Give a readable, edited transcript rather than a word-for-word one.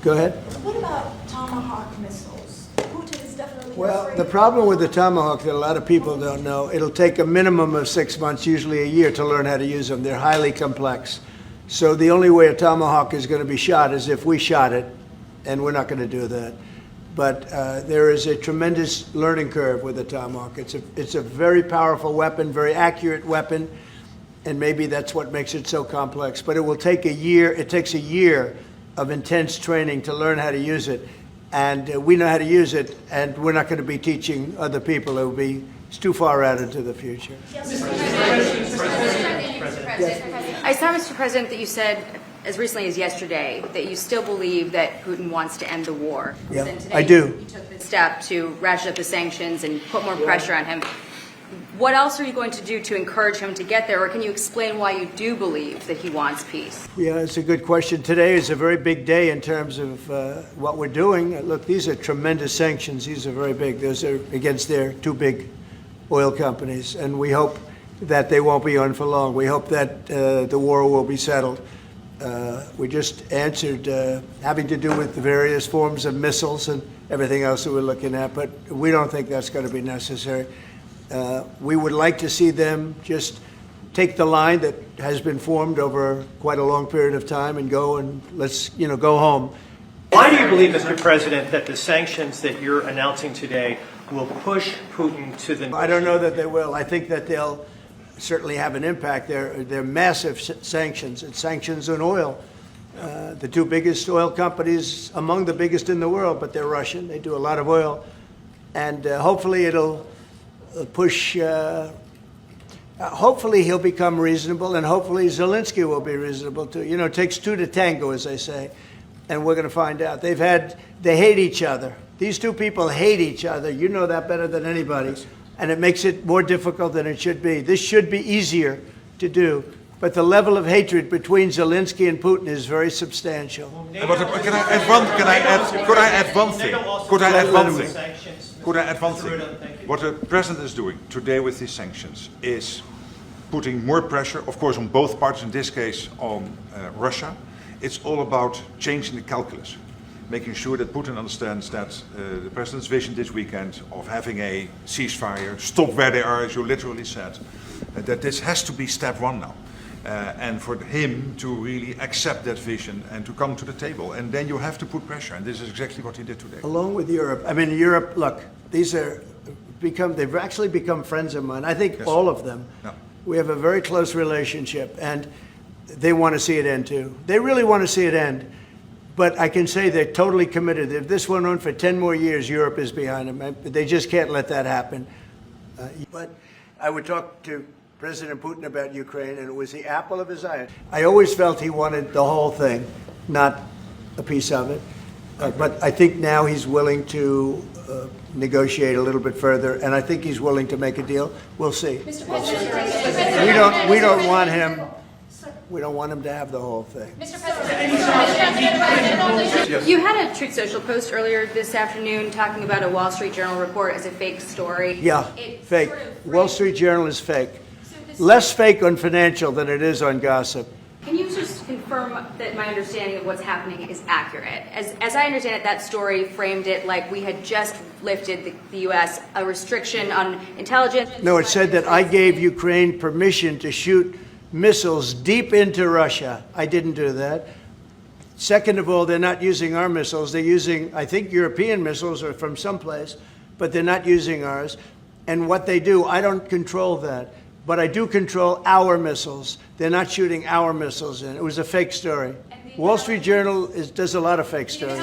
Go ahead. What about Tomahawk missiles? Putin is definitely Well, afraid the of problem with the Tomahawk that a lot of people don't know, it'll take a minimum of 6 months, usually a year, to learn how to use them. They're highly complex. So the only way a Tomahawk is going to be shot is if we shot it, and we're not going to do that. But there is a tremendous learning curve with the Tomahawk. It's a very powerful weapon, very accurate weapon, and maybe that's what makes it so complex. But it will take a year. It takes a year of intense training to learn how to use it. And we know how to use it, and we're not going to be teaching other people. It's too far out into the future. Mr. President, I saw, Mr. President, that you said as recently as yesterday that you still believe that Putin wants to end the war. Yeah, And today I do. You took the step to ratchet up the sanctions and put more pressure on him. What else are you going to do to encourage him to get there, or can you explain why you do believe that he wants peace? Yeah, it's a good question. Today is a very big day in terms of what we're doing. Look, these are tremendous sanctions. These are very big. Those are against their two big oil companies, and we hope that they won't be on for long. We hope that the war will be settled. We just answered having to do with the various forms of missiles and everything else that we're looking at, but we don't think that's going to be necessary. We would like to see them just take the line that has been formed over quite a long period of time and go and go home. Why do you believe, Mr. President, that the sanctions that you're announcing today will push Putin to the... I don't know that they will. I think that they'll certainly have an impact. They're massive sanctions. It's sanctions on oil. The two biggest oil companies, among the biggest in the world, but they're Russian. They do a lot of oil. And hopefully it'll push, hopefully he'll become reasonable, and hopefully Zelensky will be reasonable too. You know, it takes two to tango, as they say, and we're going to find out. They hate each other. These two people hate each other. You know that better than anybody, and it makes it more difficult than it should be. This should be easier to do, but the level of hatred between Zelensky and Putin is very substantial. Could I add one thing? What the president is doing today with these sanctions is putting more pressure, of course, on both parties, in this case on Russia. It's all about changing the calculus, making sure that Putin understands that the president's vision this weekend of having a ceasefire, stop where they are, as you literally said, that this has to be step one now. And for him to really accept that vision and to come to the table. And then you have to put pressure, and this is exactly what he did today. Along with Europe. I mean, Europe, look, they've actually become friends of mine. I think yes. All of them. No. We have a very close relationship, and they want to see it end too. They really want to see it end. But I can say they're totally committed. If this went on for 10 more years, Europe is behind them. They just can't let that happen. But I would talk to President Putin about Ukraine, and it was the apple of his eye. I always felt he wanted the whole thing, not a piece of it. But I think now he's willing to negotiate a little bit further, and I think he's willing to make a deal. We'll see. Mr. President, we don't want him. We don't want him to have the whole thing. Mr. President, you had a Truth Social post earlier this afternoon talking about a Wall Street Journal report as a fake story. Yeah, fake. Wall Street Journal is fake. Less fake on financial than it is on gossip. Can you just confirm that my understanding of what's happening is accurate? As I understand it, that story framed it like we had just lifted the U.S. a restriction on intelligence. No, it said that I gave Ukraine permission to shoot missiles deep into Russia. I didn't do that. Second of all, they're not using our missiles. They're using, I think, European missiles or from someplace, but they're not using ours. And what they do, I don't control that. But I do control our missiles. They're not shooting our missiles in. It was a fake story. Wall Street Journal does a lot of fake stories.